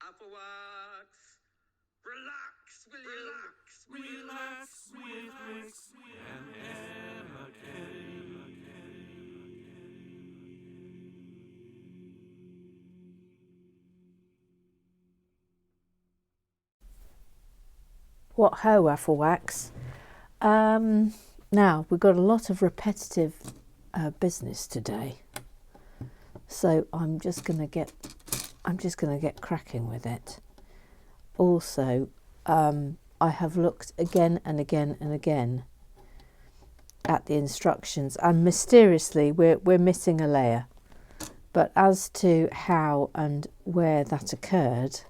Apple wax. Relax, will you? Relax with Rex and Emma Kelly. What ho, Apple wax. Now we've got a lot of repetitive business today, so I'm just gonna get cracking with it. Also, I have looked again and again and again at the instructions, and mysteriously we're missing a layer. But as to how and where that occurred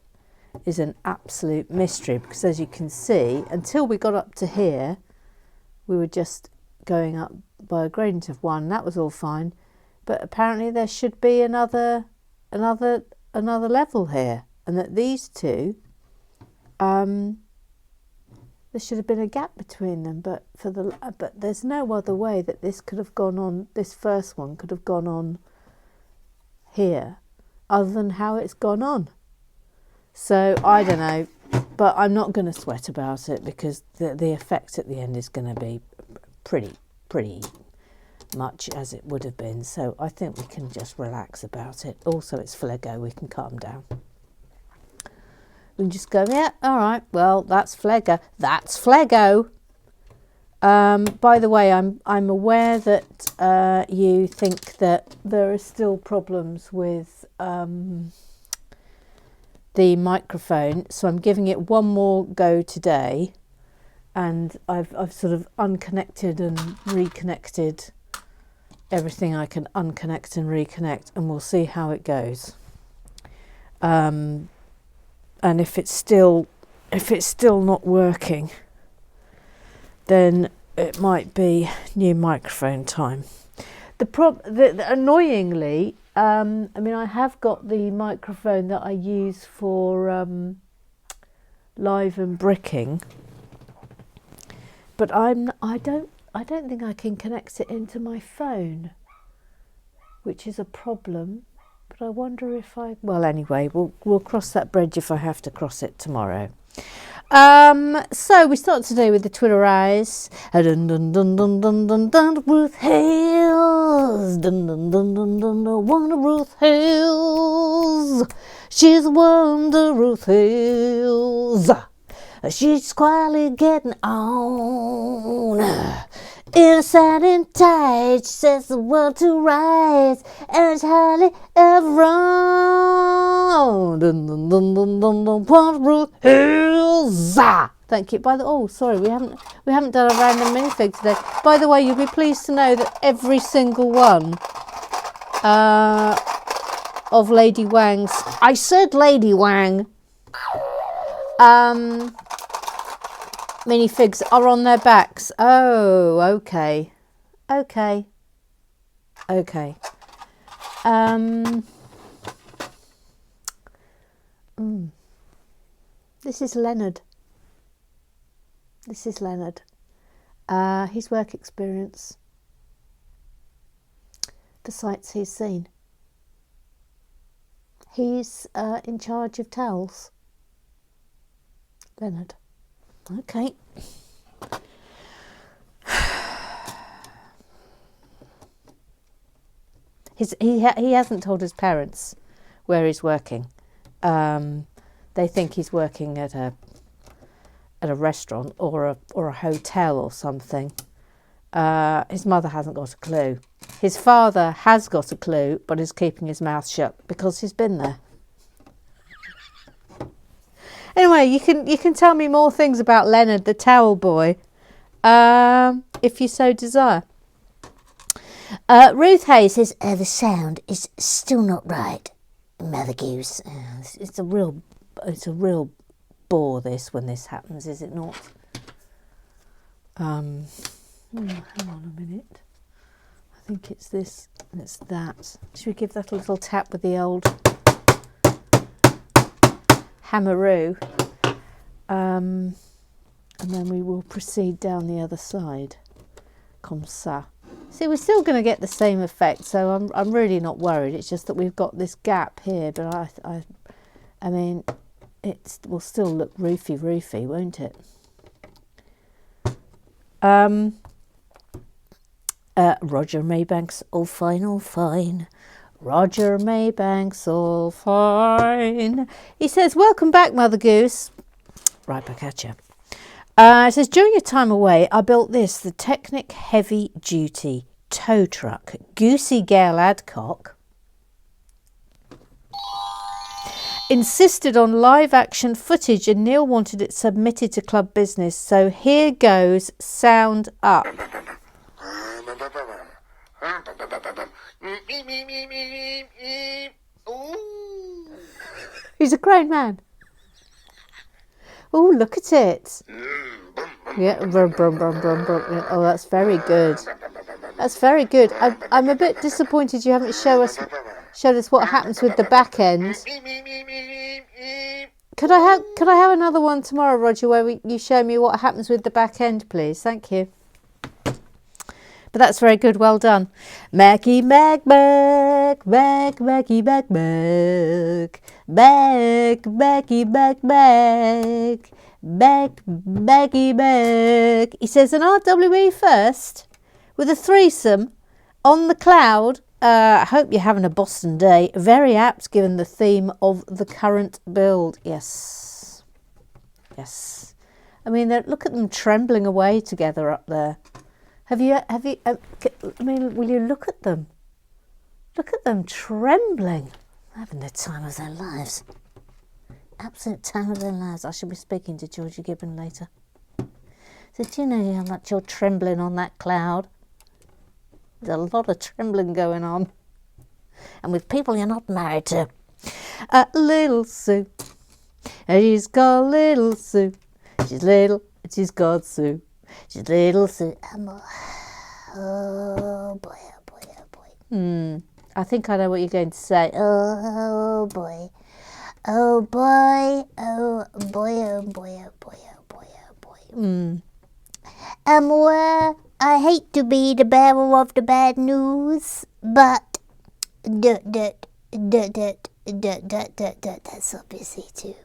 is an absolute mystery, because as you can see, until we got up to here, we were just going up by a gradient of 1. That was all fine, but apparently there should be another level here, and that these two, there should have been a gap between them. But there's no other way that this could have gone on. This first one could have gone on here, other than how it's gone on. So I don't know, but I'm not going to sweat about it, because the effect at the end is going to be pretty much as it would have been. So I think we can just relax about it. Also, it's FLEGO, we can calm down. We can just go, yeah, all right, well, that's FLEGO. That's FLEGO. By the way, I'm aware that you think that there are still problems with the microphone, so I'm giving it one more go today, and I've sort of unconnected and reconnected everything I can unconnect and reconnect, and we'll see how it goes. And if it's still not working, then it might be new microphone time. Annoyingly, I mean, I have got the microphone that I use for live and bricking, but I don't think I can connect it into my phone, which is a problem. But I wonder if well, anyway, we'll cross that bridge if I have to cross it tomorrow. So we start today with the Twitter eyes. Dun dun dun dun dun dun dun. Ruth Hills. Dun dun dun dun dun dun. Wonder Ruth Hills. She's a wonder, Ruth Hills. She's quietly getting on. In a satin tight, she sets the world to rights, and it's hardly ever wrong. Dun dun dun dun dun dun. Wonder Ruth Hills. Thank you. Sorry, we haven't done a random minifig today. By the way, you'll be pleased to know that every single one of Lady Wang's, I said Lady Wang, minifigs are on their backs. Oh, okay. This is Leonard. His work experience, the sights he's seen. He's in charge of towels. Leonard. Okay. He hasn't told his parents where he's working. They think he's working at a restaurant or a hotel or something. His mother hasn't got a clue. His father has got a clue, but is keeping his mouth shut because he's been there. Anyway, you can tell me more things about Leonard the towel boy, if you so desire. Ruth Hayes says, the sound is still not right, Mother Goose. It's a real bore this when this happens, is it not? Hang on a minute. I think it's this and it's that. Should we give that a little tap with the old hammeroo? And then we will proceed down the other side. Comme ça. See, we're still going to get the same effect, so I'm really not worried. It's just that we've got this gap here, but I mean, it will still look roofy, won't it? Roger Maybank's all fine. Roger Maybank's all fine. He says, welcome back, Mother Goose. Right back at you. It says, during your time away, I built this, the Technic Heavy Duty Tow Truck. Goosey Gale Adcock insisted on live action footage and Neil wanted it submitted to club business. So here goes, sound up. He's a grown man. Oh, look at it. Yeah, brum, brum, brum, brum, brum. Oh, that's very good. That's very good. I'm a bit disappointed you haven't showed us what happens with the back end. Could I have another one tomorrow, Roger, where you show me what happens with the back end, please? Thank you. But that's very good. Well done. Maggie Mag, Maggie Mag, Maggie Mag, Maggie Mag. He says an RWE first with a threesome on the cloud. I hope you're having a Boston day. Very apt given the theme of the current build. Yes. I mean, look at them trembling away together up there. Have you, will you look at them? Look at them trembling. Having the time of their lives. Absolute time of their lives. I shall be speaking to Georgie Gibbon later. So do you know how much you're trembling on that cloud? There's a lot of trembling going on. And with people you're not married to. Little Sue. She's called Little Sue. She's little and she's called Sue. She's Little Sue. Oh boy, oh boy, oh boy. I think I know what you're going to say. Oh boy. Oh boy. Oh boy, oh boy, oh boy, oh boy, oh boy. I hate to be the bearer of the bad news, but that's so busy too.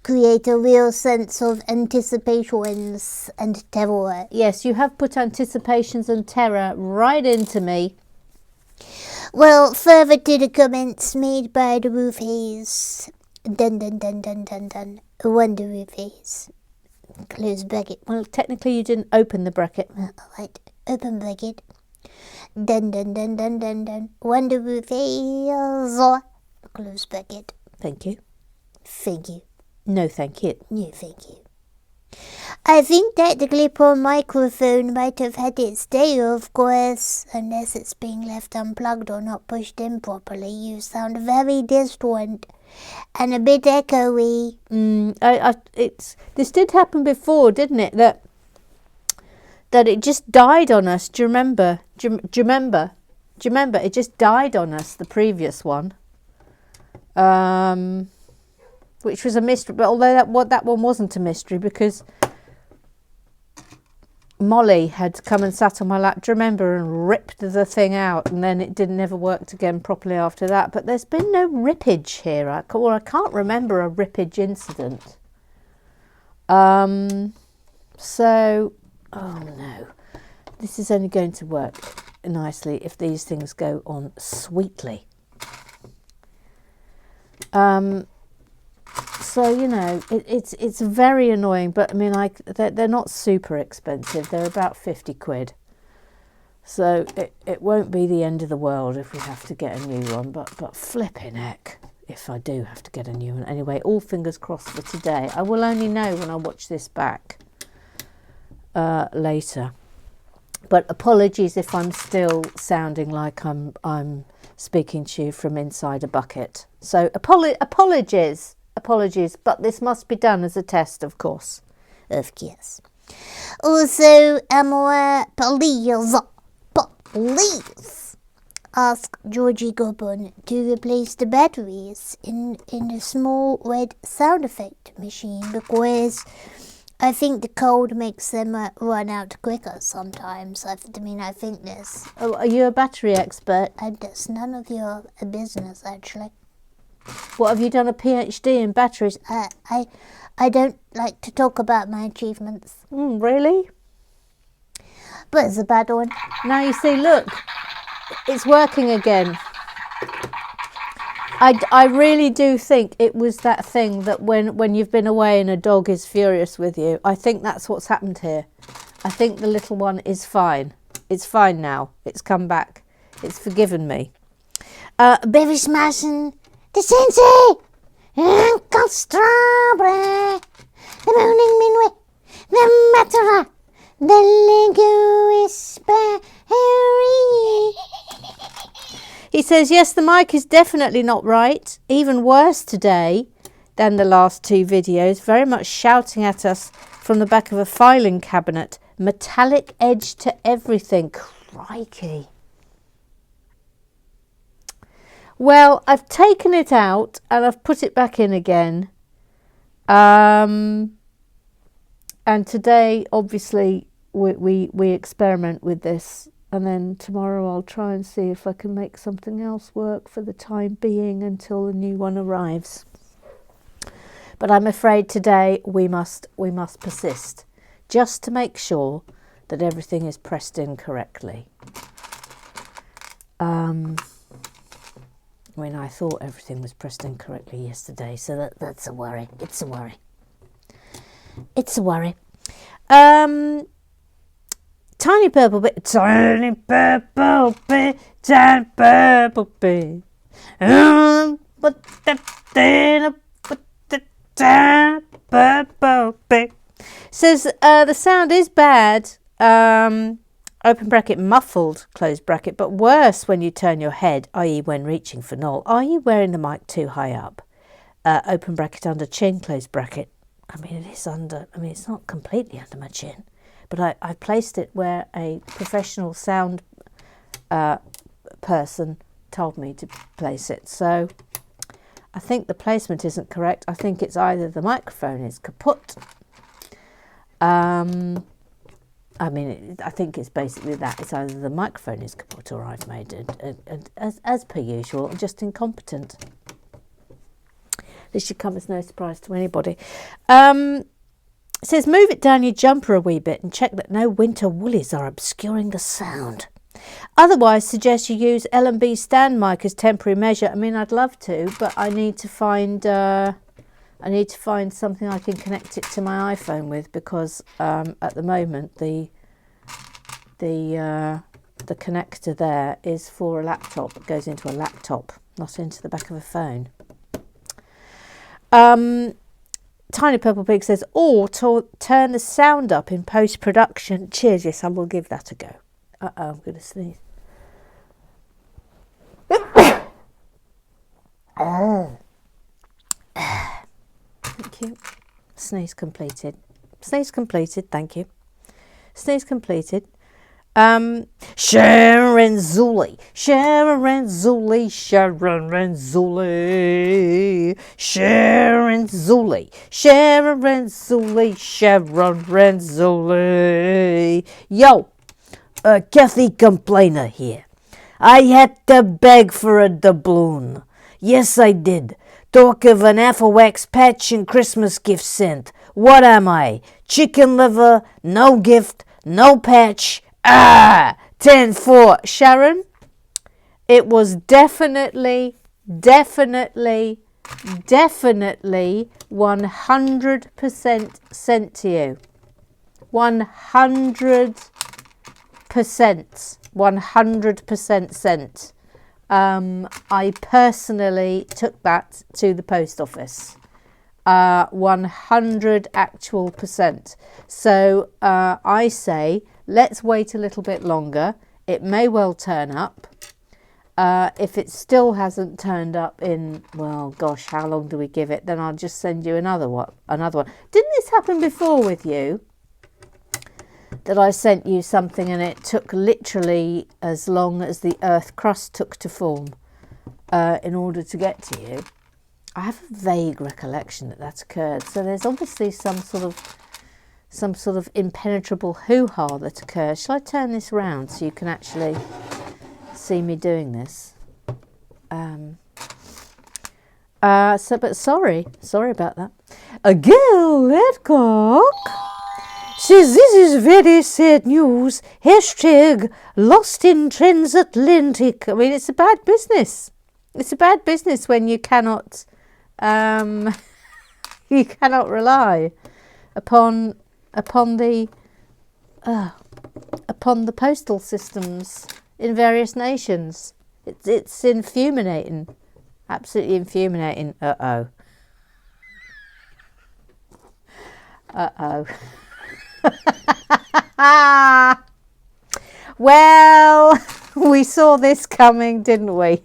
Create a real sense of anticipations and terror. Yes, you have put anticipations and terror right into me. Well, further to the comments made by the Roofies. Dun dun dun dun dun dun. Wonder Roofies. Close bracket. Well, technically you didn't open the bracket. Alright, open bracket. Dun dun dun dun dun dun. Wonder Roofies. Close bracket. Thank you. Thank you. No, thank you. No, thank you. I think that the clip-on microphone might have had its day, of course, unless it's being left unplugged or not pushed in properly. You sound very distant and a bit echoey. This did happen before, didn't it? That it just died on us. Do you remember? Do you remember? It just died on us, the previous one. Which was a mystery, but although that one wasn't a mystery because Molly had come and sat on my lap, do you remember, and ripped the thing out, and then it never worked again properly after that. But there's been no rippage here, I can't remember a rippage incident. So, oh no, this is only going to work nicely if these things go on sweetly. So, you know, it's very annoying, but I mean, they're not super expensive. They're about 50 quid. So it won't be the end of the world if we have to get a new one, but flipping heck if I do have to get a new one. Anyway, all fingers crossed for today. I will only know when I watch this back later. But apologies if I'm still sounding like I'm speaking to you from inside a bucket. So apologies, but this must be done as a test, of course. Of course. Also, please ask Georgie Gobbon to replace the batteries in the small red sound effect machine, because I think the cold makes them run out quicker sometimes. I think this. Oh, are you a battery expert? That's none of your business, actually. What, have you done a PhD in batteries? I don't like to talk about my achievements. Really? But it's a bad one. Now you see, look, it's working again. I really do think it was that thing that when you've been away and a dog is furious with you, I think that's what's happened here. I think the little one is fine. It's fine now. It's come back. It's forgiven me. Baby smashing the sensei, Uncle Strawberry, the morning minway, the matara, the Lego Whisperer. He says, yes, the mic is definitely not right. Even worse today than the last two videos. Very much shouting at us from the back of a filing cabinet. Metallic edge to everything. Crikey. Well, I've taken it out and I've put it back in again. And today, obviously, we experiment with this. And then tomorrow I'll try and see if I can make something else work for the time being until the new one arrives. But I'm afraid today we must persist, just to make sure that everything is pressed in correctly. I thought everything was pressed in correctly yesterday, so that's a worry. It's a worry. It's a worry. Tiny purple bit, tiny purple bit, tiny purple bit. But the tiny purple bit says the sound is bad. Open bracket, muffled, close bracket, but worse when you turn your head, i.e. when reaching for Noel. Are you wearing the mic too high up? Open bracket, under chin, close bracket. I mean, it is under, it's not completely under my chin. But I placed it where a professional sound person told me to place it. So I think the placement isn't correct. I think it's either the microphone is kaput. I think it's basically that. It's either the microphone is kaput or I've made it, as per usual, just incompetent. This should come as no surprise to anybody. It says, move it down your jumper a wee bit and check that no winter woolies are obscuring the sound. Otherwise, suggest you use L&B stand mic as temporary measure. I mean, I'd love to, but I need to find something I can connect it to my iPhone with, because at the moment the connector there is for a laptop. It goes into a laptop, not into the back of a phone. Tiny Purple Pig says, or to turn the sound up in post-production. Cheers, yes, I will give that a go. I'm going to sneeze. Thank you. Sneeze completed. Sneeze completed, thank you. Sneeze completed. Sharon Zuli, Sharon Zuli, Sharon Zuli, Sharon Zuli, Sharon Zuli, Sharon Zuli. Yo, Kathy Complainer here. I had to beg for a doubloon. Yes, I did. Talk of an apple wax patch and Christmas gift sent. What am I? Chicken liver, no gift, no patch. 10-4. Sharon, it was definitely 100% sent to you. 100% sent. I personally took that to the post office. 100 actual %. So I say, let's wait a little bit longer. It may well turn up. If it still hasn't turned up in, well, gosh, how long do we give it? Then I'll just send you another one. Didn't this happen before with you? That I sent you something and it took literally as long as the earth crust took to form in order to get to you. I have a vague recollection that occurred. So there's obviously some sort of impenetrable hoo-ha that occurs. Shall I turn this round so you can actually see me doing this? But sorry about that. Gil Ledcock says this is very sad news. Hashtag lost in transatlantic. I mean, it's a bad business. It's a bad business when you cannot rely upon the postal systems in various nations. It's infuriating. Absolutely infuriating. Uh-oh. Well, we saw this coming, didn't we?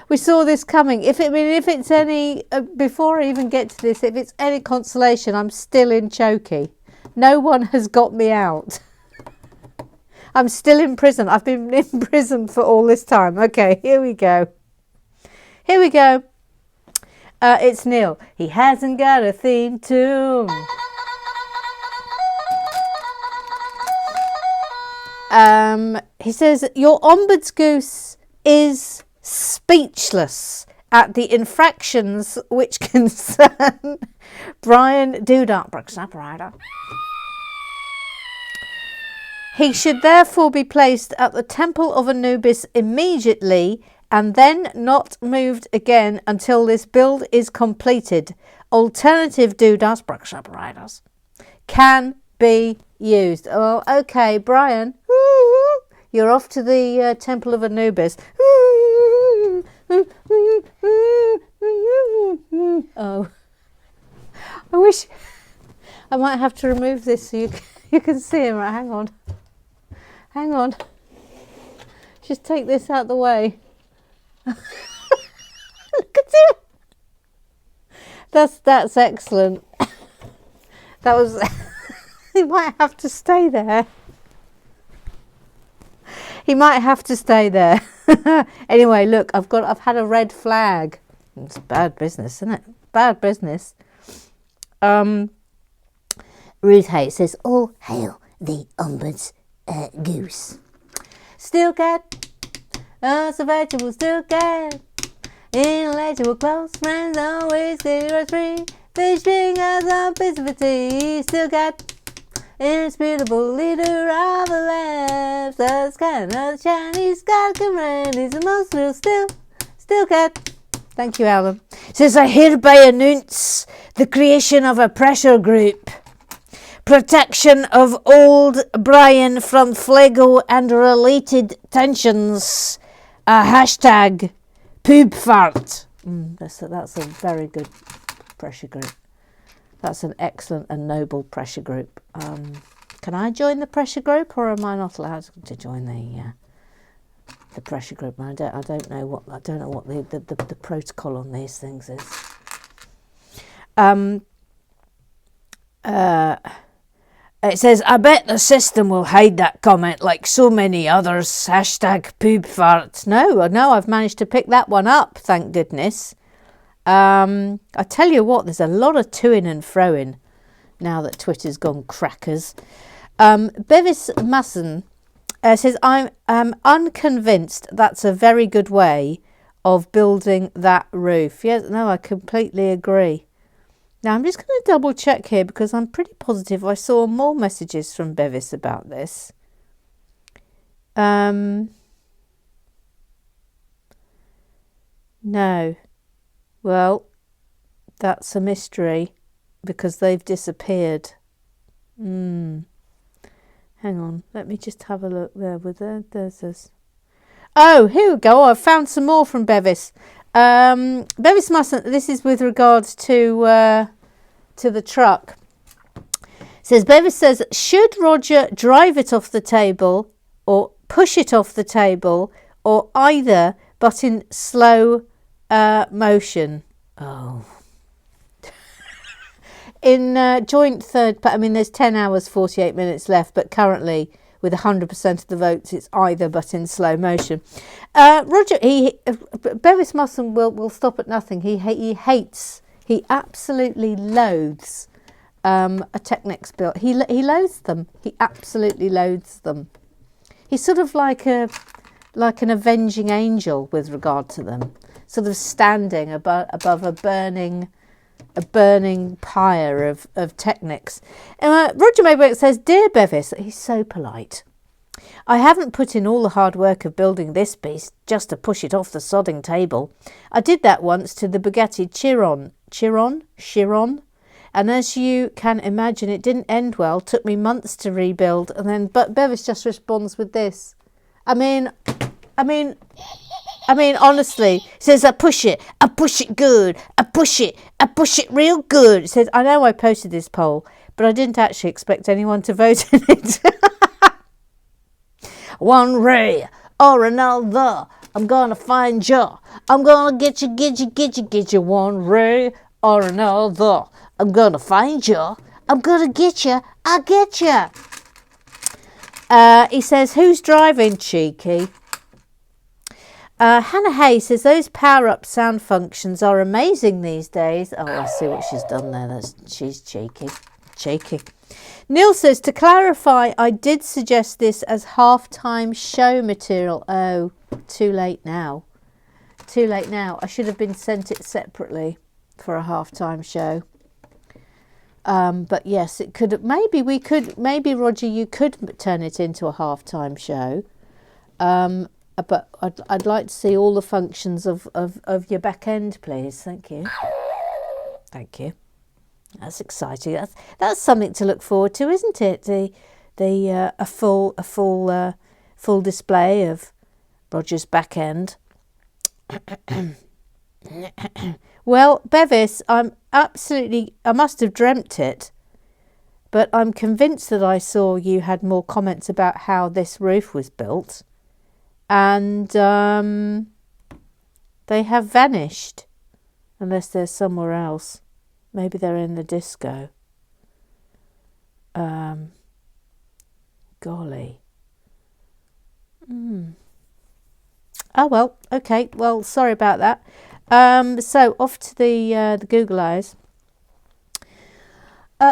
We saw this coming. If it's any before I even get to this, if it's any consolation, I'm still in Chokey. No one has got me out. I'm still in prison. I've been in prison for all this time. Okay, here we go. It's Neil. He hasn't got a theme tune. He says, your ombuds goose is speechless at the infractions which concern Brian Doodartbrooks operator. He should therefore be placed at the Temple of Anubis immediately and then not moved again until this build is completed. Alternative Doodartbrooks operators can be used. Oh, okay, Brian, you're off to the Temple of Anubis. Oh, I wish I might have to remove this so you can see him. Right, hang on. Just take this out the way. Look at him. That's excellent. That was. He might have to stay there. Anyway, look, I've had a red flag. It's bad business, isn't it? Bad business. Ruth Hay says, all hail the ombuds goose. Still cat, a vegetable still cat. Intellectual close friends always get us free. Fishing as a piece of a tea. Still cat, indisputable leader of the labs. That's kind of Chinese got command. He's the most real still cat. Thank you, Alan. Says, I hereby announce the creation of a pressure group. Protection of old Brian from FLEGO and related tensions. A hashtag poob fart. That's a very good pressure group. That's an excellent and noble pressure group. Can I join the pressure group, or am I not allowed to join the pressure group? I don't know what the protocol on these things is. It says, I bet the system will hide that comment like so many others. Hashtag poob fart. No, I've managed to pick that one up, thank goodness. I tell you what, there's a lot of toing and froing now that Twitter's gone crackers. Bevis Masson says, I'm unconvinced that's a very good way of building that roof. Yes, no, I completely agree. Now, I'm just going to double check here because I'm pretty positive I saw more messages from Bevis about this. No. Well, that's a mystery because they've disappeared. Hang on. Let me just have a look there. There's this. Oh, here we go. I've found some more from Bevis. Bevis mustn't. This is with regards to the truck. Says Bevis says, should Roger drive it off the table or push it off the table or either, but in slow motion? Oh. In joint third, I mean, there's 10 hours, 48 minutes left, but currently with 100% of the votes, it's either, but in slow motion. Roger, Bevis Musson will stop at nothing. He absolutely loathes a Technics build. He loathes them. He absolutely loathes them. He's sort of like an avenging angel with regard to them. sort of standing above a burning pyre of Technics. Roger Maybrick says, "Dear Bevis," he's so polite, "I haven't put in all the hard work of building this beast just to push it off the sodding table. I did that once to the Bugatti Chiron, and as you can imagine, it didn't end well. Took me months to rebuild, and then but Bevis just responds with this. I mean, honestly, he says, I push it good, I push it real good." He says, "I know I posted this poll, but I didn't actually expect anyone to vote in it." "One way or another, I'm gonna find you. I'm gonna get you. One way or another, I'm gonna find you. I'm gonna get you. I'll get you." He says, "Who's driving, cheeky?" Hannah Hay says, "Those power-up sound functions are amazing these days." Oh, I see what she's done there. She's cheeky. Neil says, "To clarify, I did suggest this as half-time show material." Oh, too late now. I should have been sent it separately for a half-time show. But yes, it could. Maybe Roger, you could turn it into a half-time show. But I'd like to see all the functions of your back end, please. Thank you. That's exciting. That's something to look forward to, isn't it? A full display of Roger's back end. Well, Bevis, I must have dreamt it, but I'm convinced that I saw you had more comments about how this roof was built, and they have vanished, unless they're somewhere else. Maybe they're in the disco. Golly. Oh well, okay. Well, sorry about that. So off to the Google eyes.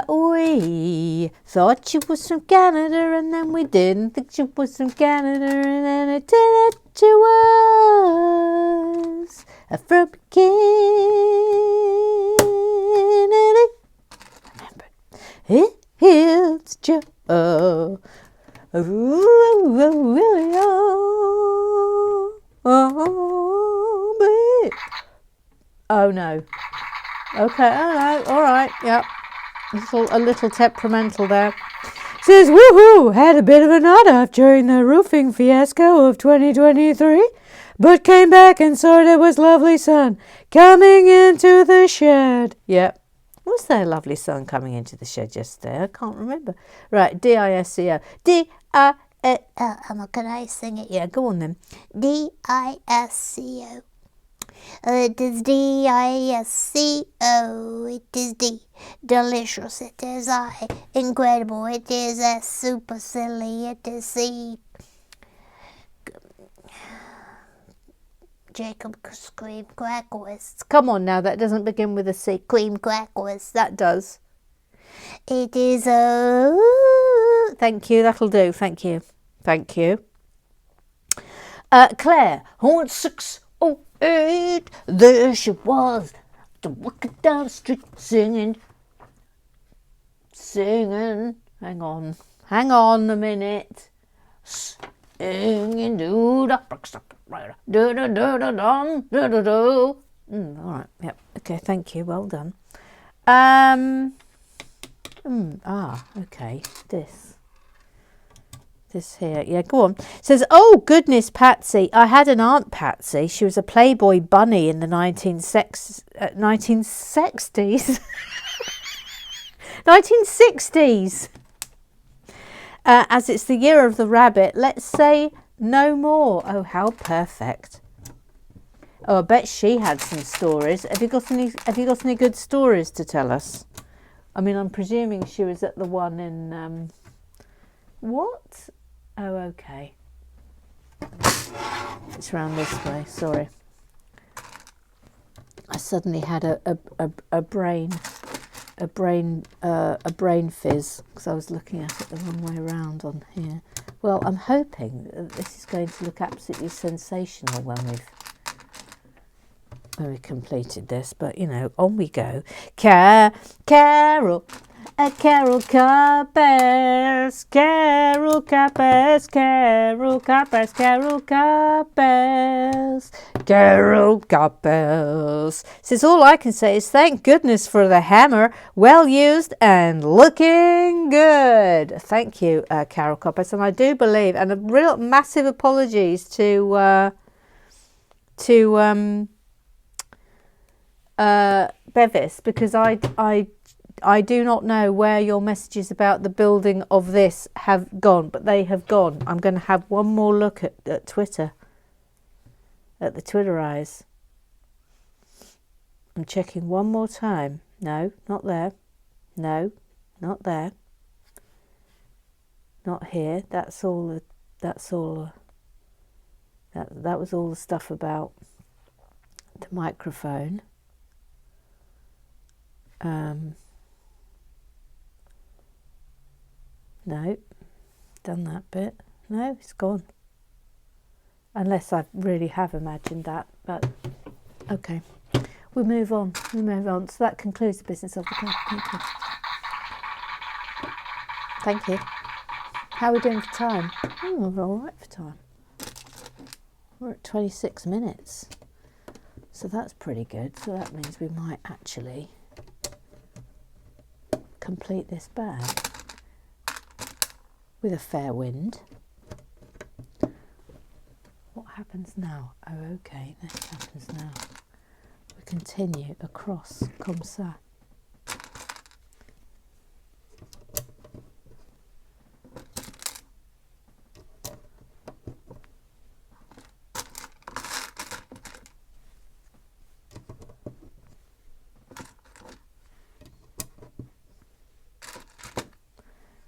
We thought she was from Canada, and then we didn't think she was from Canada, and then it turned out she was from Canada. Remember, it's Joe. Oh no. Okay, all right, yep. A little temperamental there. Says, "Woohoo! Had a bit of a nod off during the roofing fiasco of 2023, but came back and saw there was lovely sun coming into the shed." Yep. Was there lovely sun coming into the shed yesterday? I can't remember. Right, DISCO. Can I sing it? Yeah, go on then. DISCO. It is DISCO. It is D. Delicious. It is I. Incredible. It is S. Super silly. It is C. Jacob Cream Crackers. Come on now, that doesn't begin with a C. Cream Crackers. That does. It is O. Thank you, that'll do. Thank you. Claire, on 608, there she was, walking down the street singing. Hang on a minute. Singing, all right, yep. Okay, thank you. Well done. Okay. This here. Yeah, go on. Says, "Oh, goodness, Patsy. I had an Aunt Patsy. She was a Playboy bunny in the 1960s. 1960s. As it's the year of the rabbit, let's say no more." Oh, how perfect. Oh, I bet she had some stories. Have you got any good stories to tell us? I mean, I'm presuming she was at the one in what? Oh, okay. It's round this way. Sorry. I suddenly had a brain fizz because I was looking at it the wrong way around on here. Well, I'm hoping that this is going to look absolutely sensational when when we completed this, but you know, on we go. Carol Carol Carpers, Carol Carpers, Carol Carpers, Carol Carpers, Carol Carpers. Says all I can say is thank goodness for the hammer, well used and looking good. Thank you, Carol Carpers, and I do believe, and a real massive apologies to Bevis, because I do not know where your messages about the building of this have gone, but they have gone. I'm going to have one more look at Twitter, at the Twitter eyes. I'm checking one more time. No, not there. No, not there. Not here. That was all the stuff about the microphone. No, done that bit. No, it's gone. Unless I really have imagined that, but okay. We move on. So that concludes the business of the day. Thank you. How are we doing for time? Oh, we're all right for time. We're at 26 minutes. So that's pretty good. So that means we might actually complete this bag with a fair wind. What happens now? Oh, okay, this happens now. We continue across comme ça.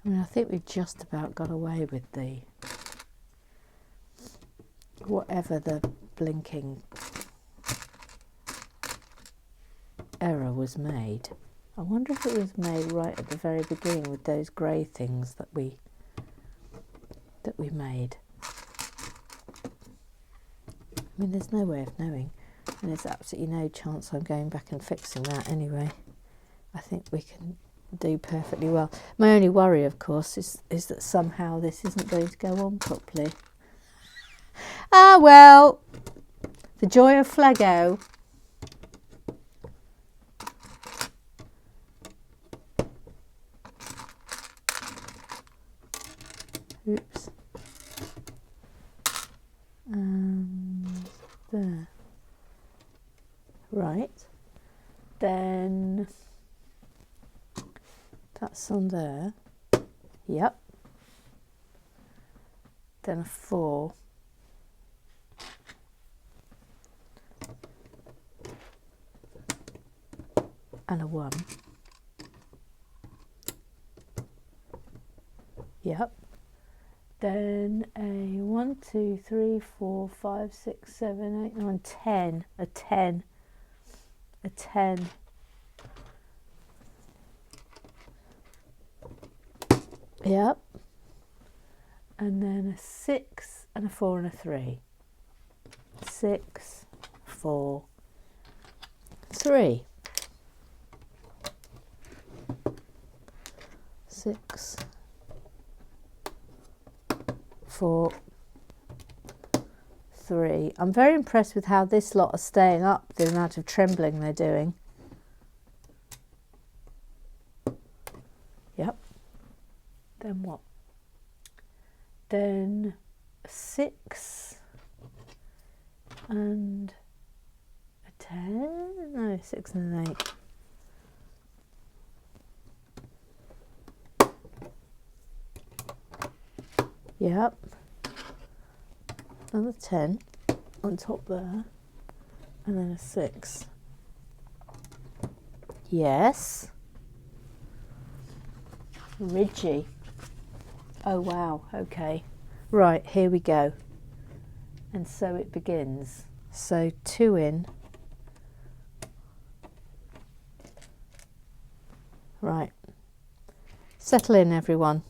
I mean, I think we've just about got away with the whatever the blinking error was made. I wonder if it was made right at the very beginning with those grey things that we made. I mean, there's no way of knowing, and there's absolutely no chance I'm going back and fixing that anyway. I think we can do perfectly well. My only worry, of course, is that somehow this isn't going to go on properly. Ah, well, the joy of FLEGO. Oops. There. Right. Then that's on there. Yep. Then a 4. And a 1. Yep. Then a 1, 2, 3, 4, 5, 6, 7, 8, 9, 10. A 10. A 10. Yep. And then a 6 and a 4 and a 3. 6, 4, 3. 6, 4, 3. I'm very impressed with how this lot are staying up, the amount of trembling they're doing. Yep. Then what? Then a 6 and a 10. No, 6 and an 8. Yep. Another 10 on top there. And then a 6. Yes. Ridgy. Oh wow, okay. Right, here we go. And so it begins. So 2 in. Right. Settle in, everyone.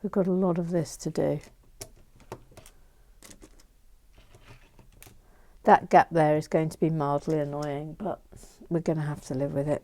We've got a lot of this to do. That gap there is going to be mildly annoying, but we're going to have to live with it.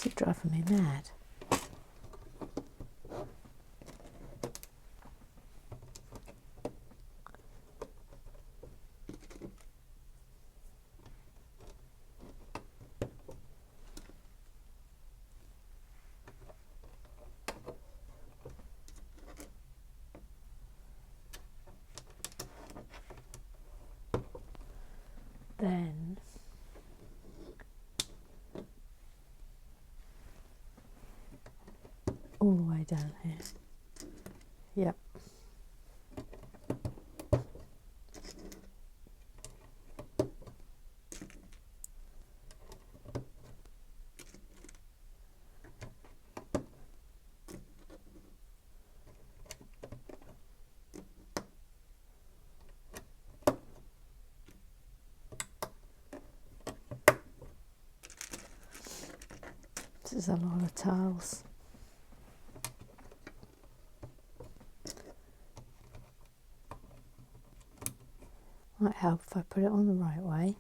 It's driving me mad. Then all the way down here. Yep. This is a lot of tiles. Might help if I put it on the right way.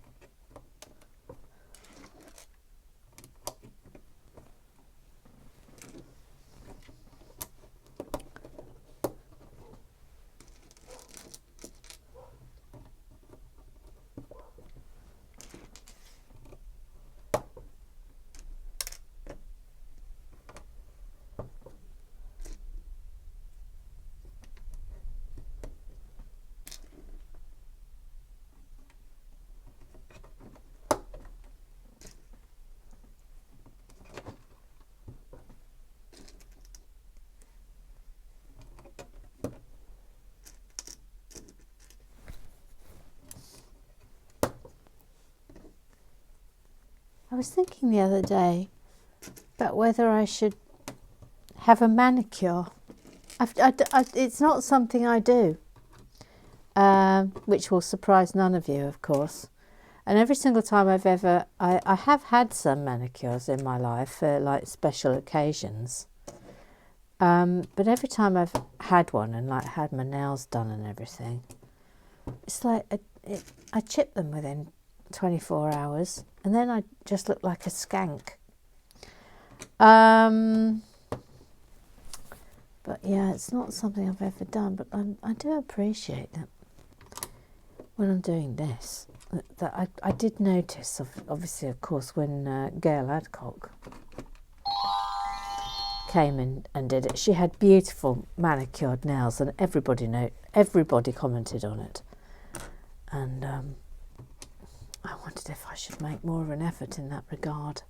I was thinking the other day about whether I should have a manicure. It's not something I do, which will surprise none of you, of course. And every single time I have had some manicures in my life for like special occasions. But every time I've had one and like had my nails done and everything, it's like I chip them within 24 hours and then I just look like a skank. But yeah, it's not something I've ever done, but I do appreciate that when I'm doing this, that I did notice, obviously, of course, when Gail Adcock came in and did it. She had beautiful manicured nails and everybody commented on it. And I wondered if I should make more of an effort in that regard.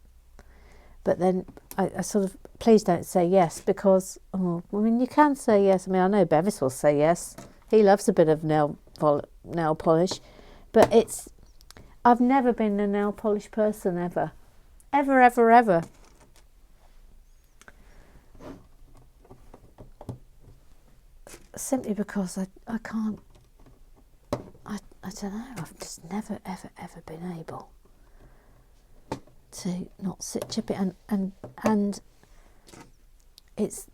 But then I sort of, please don't say yes, because, I mean, you can say yes. I mean, I know Bevis will say yes. He loves a bit of nail polish. But I've never been a nail polish person, ever. Ever, ever, ever. Simply because I can't, I don't know, I've just never, ever, ever been able to not chip it, and it's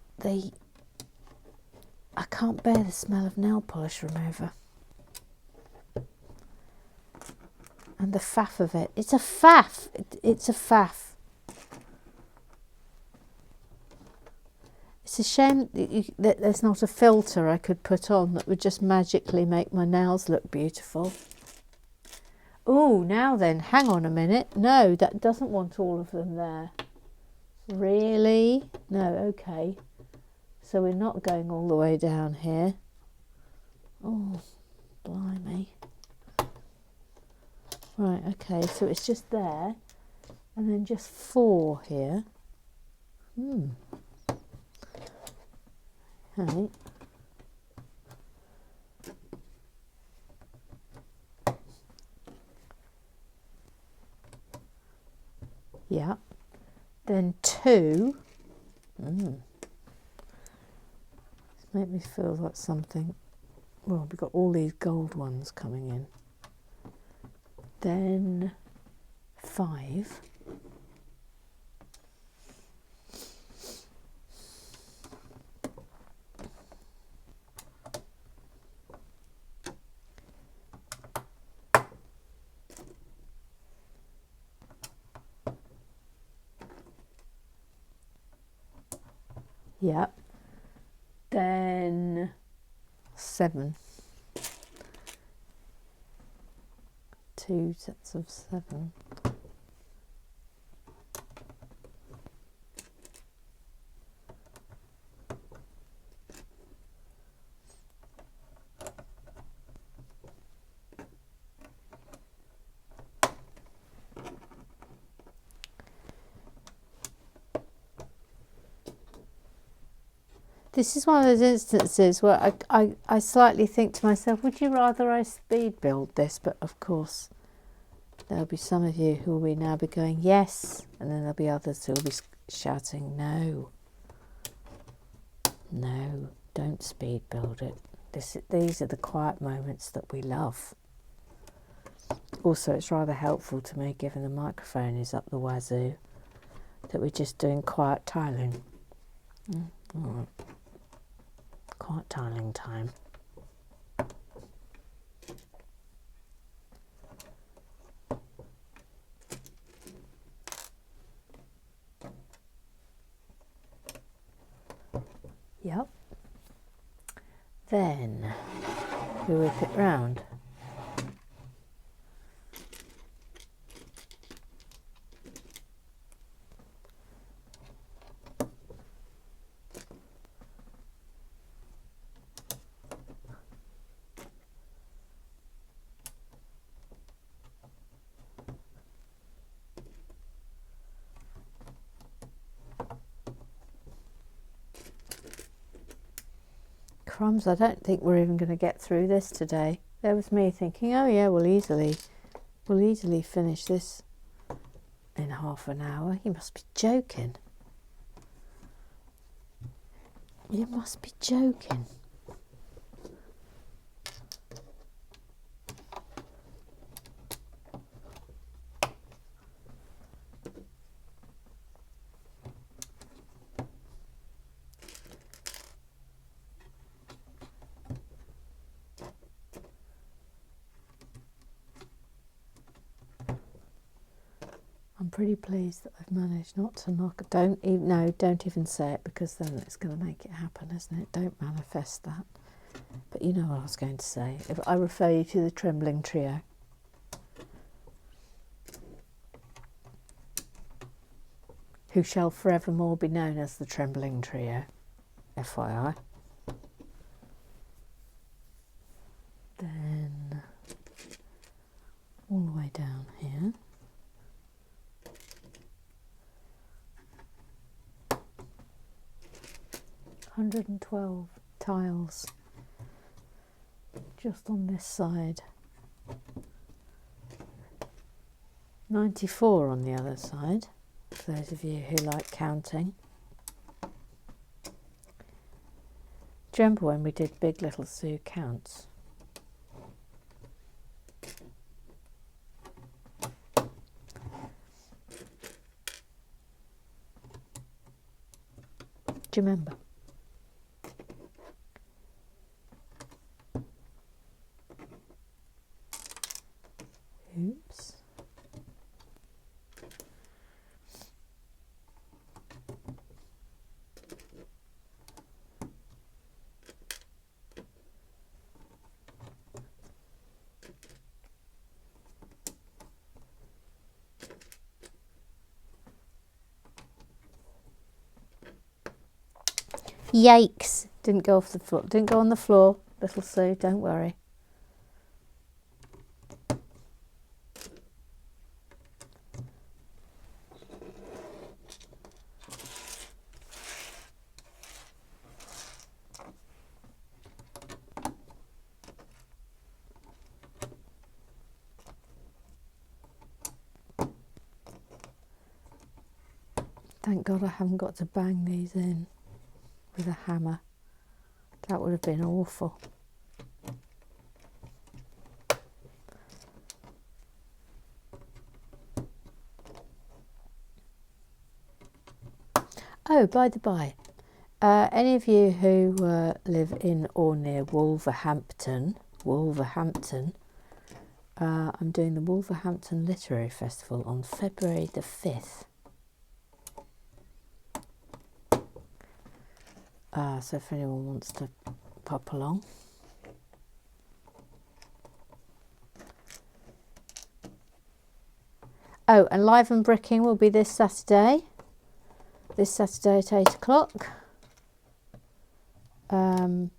I can't bear the smell of nail polish remover and the faff of it. It's a faff. It's a faff. It's a shame that there's not a filter I could put on that would just magically make my nails look beautiful. Oh, now then, hang on a minute. No, that doesn't want all of them there. Really? No, okay. So we're not going all the way down here. Oh, blimey. Right, okay, so it's just there. And then just 4 here. Right. Yeah. Then 2. This make me feel like something. Well, we've got all these gold ones coming in. Then 5. Yep. Then 7. 2 sets of 7. This is one of those instances where I slightly think to myself, would you rather I speed build this? But of course, there'll be some of you who will now be going, yes. And then there'll be others who will be shouting, no. No, don't speed build it. These are the quiet moments that we love. Also, it's rather helpful to me, given the microphone is up the wazoo, that we're just doing quiet tiling. All right. Quiet tiling time. Yep. Then we whip it round. Crumbs, I don't think we're even going to get through this today. There was me thinking, oh yeah, we'll easily finish this in half an hour. You must be joking. You must be joking. I'm pretty pleased that I've managed not to knock. Don't even say it, because then it's going to make it happen, isn't it? Don't manifest that. But you know what I was going to say. If I refer you to the Trembling Trio. Who shall forevermore be known as the Trembling Trio. FYI. Then all the way down here. 112 tiles just on this side. 94 on the other side, for those of you who like counting. Do you remember when we did Big Little Sue Counts? Do you remember? Oops. Yikes! Didn't go off the floor. Didn't go on the floor, little Sue. Don't worry. Thank God I haven't got to bang these in with a hammer. That would have been awful. Oh, by the by, any of you who live in or near Wolverhampton, I'm doing the Wolverhampton Literary Festival on February the 5th. So if anyone wants to pop along. Oh, and Live and Bricking will be this Saturday at 8 o'clock. And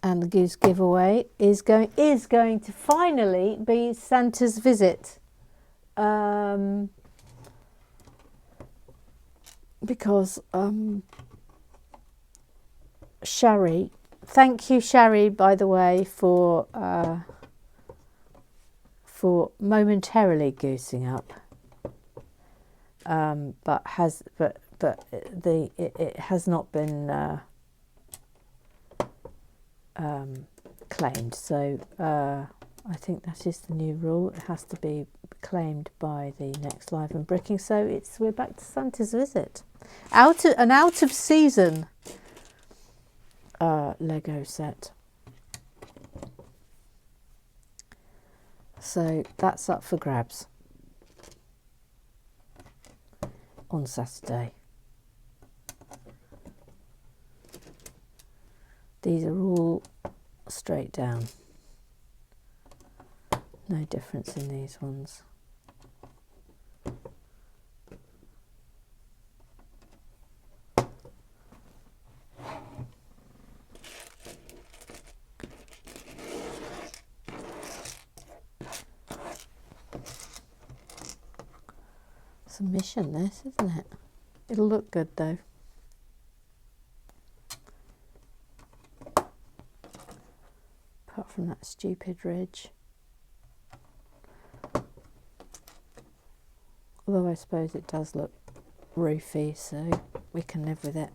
the goose giveaway is going to finally be Santa's visit. Because Shari, thank you Shari, by the way, for momentarily goosing up, but it has not been claimed. So I think that is the new rule. It has to be claimed by the next Live and Bricking. So we're back to Santa's visit. Out of season Lego set. So that's up for grabs on Saturday. These are all straight down. No difference in these ones. It's a mission, this, isn't it? It'll look good though. Apart from that stupid ridge. Although I suppose it does look roofy, so we can live with it.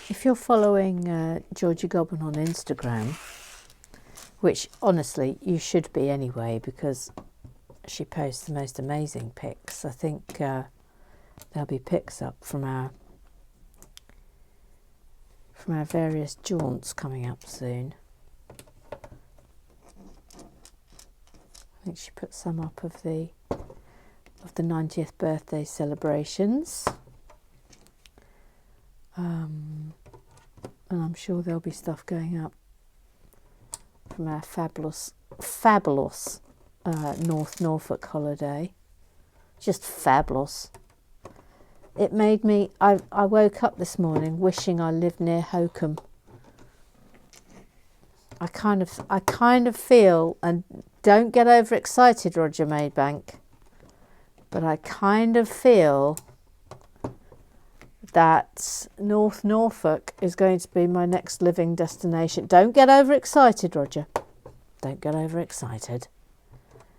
If you're following Georgie Goblin on Instagram, which honestly you should be anyway, because she posts the most amazing pics. I think there'll be pics up from our various jaunts coming up soon. I think she put some up of the 90th birthday celebrations. And I'm sure there'll be stuff going up from our fabulous North Norfolk holiday. Just fabulous. It made me, I woke up this morning wishing I lived near Hokum. I kind of feel, and don't get overexcited, Roger Maybank, but I kind of feel that North Norfolk is going to be my next living destination. Don't get overexcited, Roger. Don't get overexcited.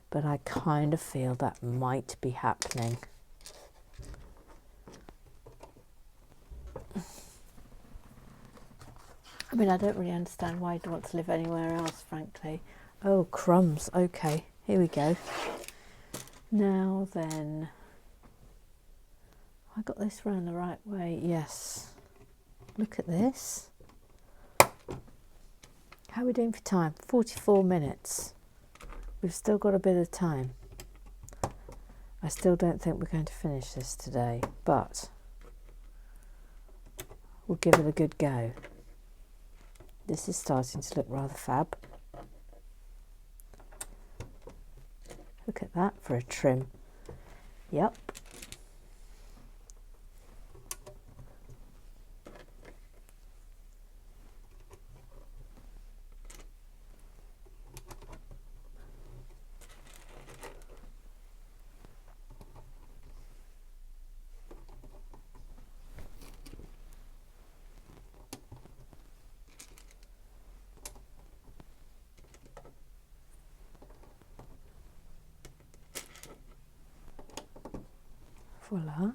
But I kind of feel that might be happening. I mean, I don't really understand why you'd want to live anywhere else, frankly. Oh, crumbs. Okay, here we go. Now then. I got this round the right way. Yes. Look at this. How are we doing for time? 44 minutes. We've still got a bit of time. I still don't think we're going to finish this today, but we'll give it a good go. This is starting to look rather fab. Look at that for a trim. Yep. Voila.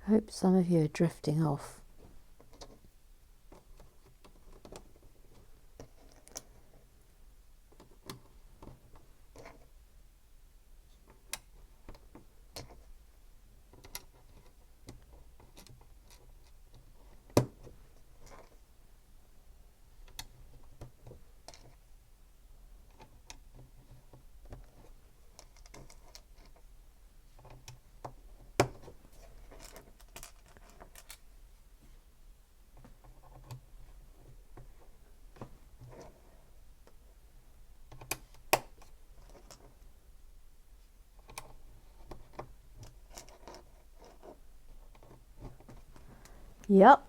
I hope some of you are drifting off. Yep.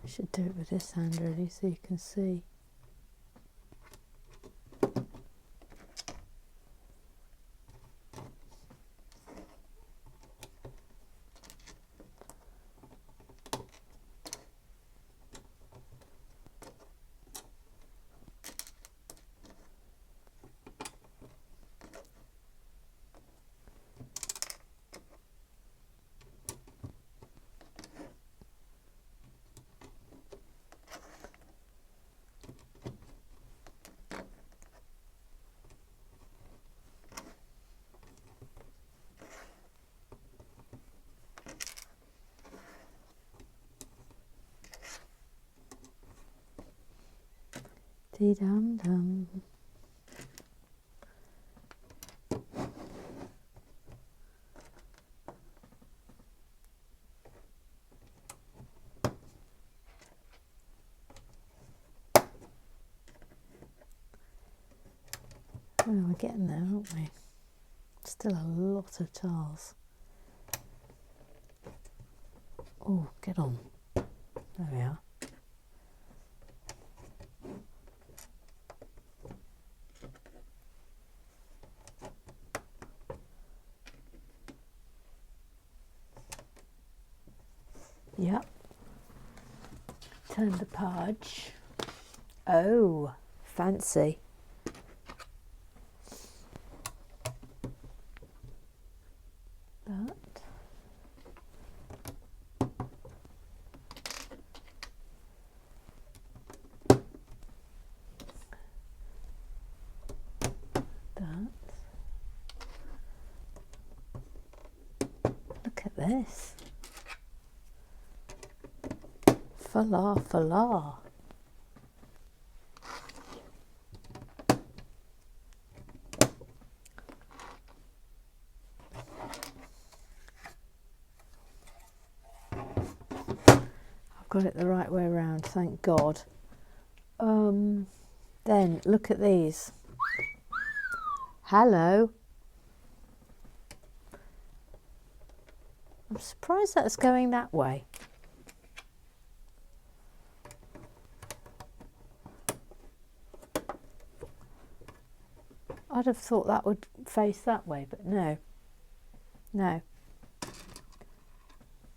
I should do it with this hand really so you can see. Dee-dum-dum. Well, we're getting there, aren't we? Still a lot of tiles. Oh, get on. There we are. Yep. Turn the page. Oh, fancy. That. That. Look at this. Fala, fala. I've got it the right way around, thank God. Then look at these. Hello. I'm surprised that's going that way. I'd have thought that would face that way, but no. No.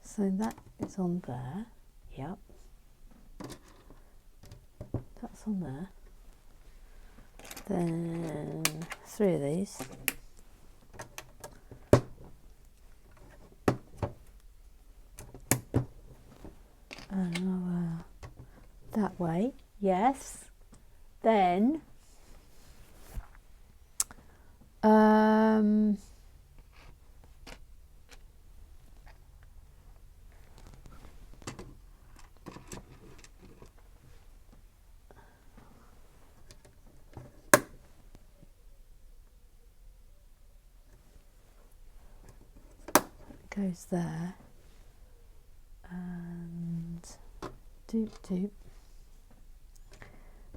So that is on there. Yep. That's on there. Then 3 of these. That way, yes. Then goes there, and doop doop.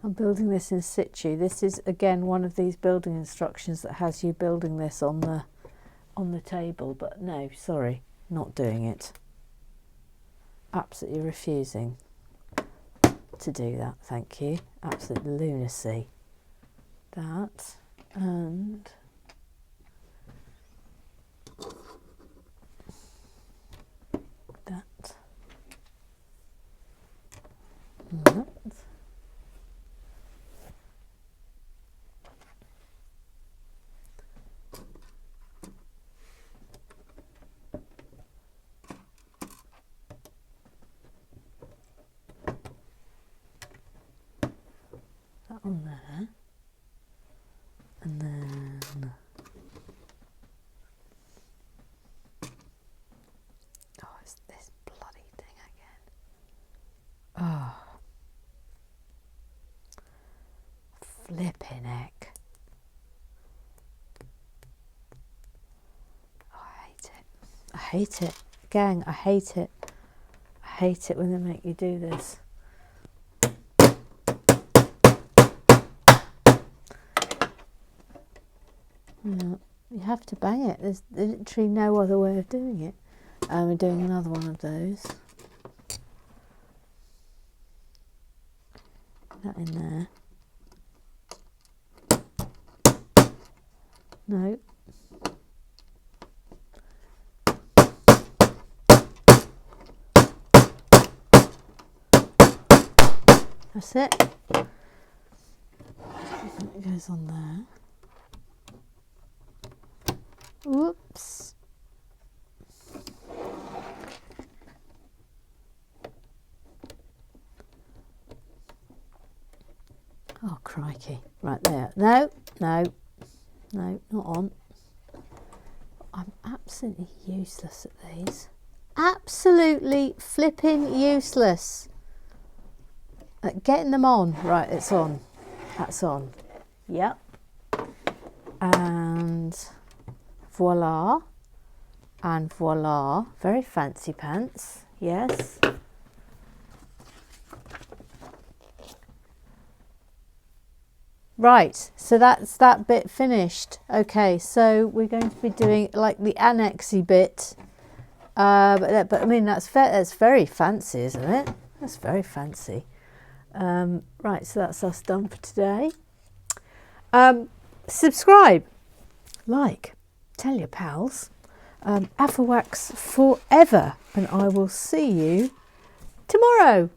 I'm building this in situ. This is again one of these building instructions that has you building this on the table, but no, sorry, not doing it. Absolutely refusing to do that, thank you. Absolute lunacy. That and that. And that. That on there, and then it's this bloody thing again. Oh, flipping heck! Oh, I hate it. I hate it, gang. I hate it. I hate it when they make you do this. Yeah, you have to bang it. There's literally no other way of doing it. We're doing another one of those. That in there. No. That's it. It goes on there. Whoops. Oh, crikey. Right there. No, no, no, not on. I'm absolutely useless at these. Absolutely flipping useless at getting them on. Right, it's on. That's on. Yep. And voila. And voila. Very fancy pants. Yes. Right, so that's that bit finished. Okay, so we're going to be doing like the annexy bit. But I mean, that's very fancy, isn't it? That's very fancy. Right, so that's us done for today. Subscribe, like, tell your pals. Afterwax forever, and I will see you tomorrow.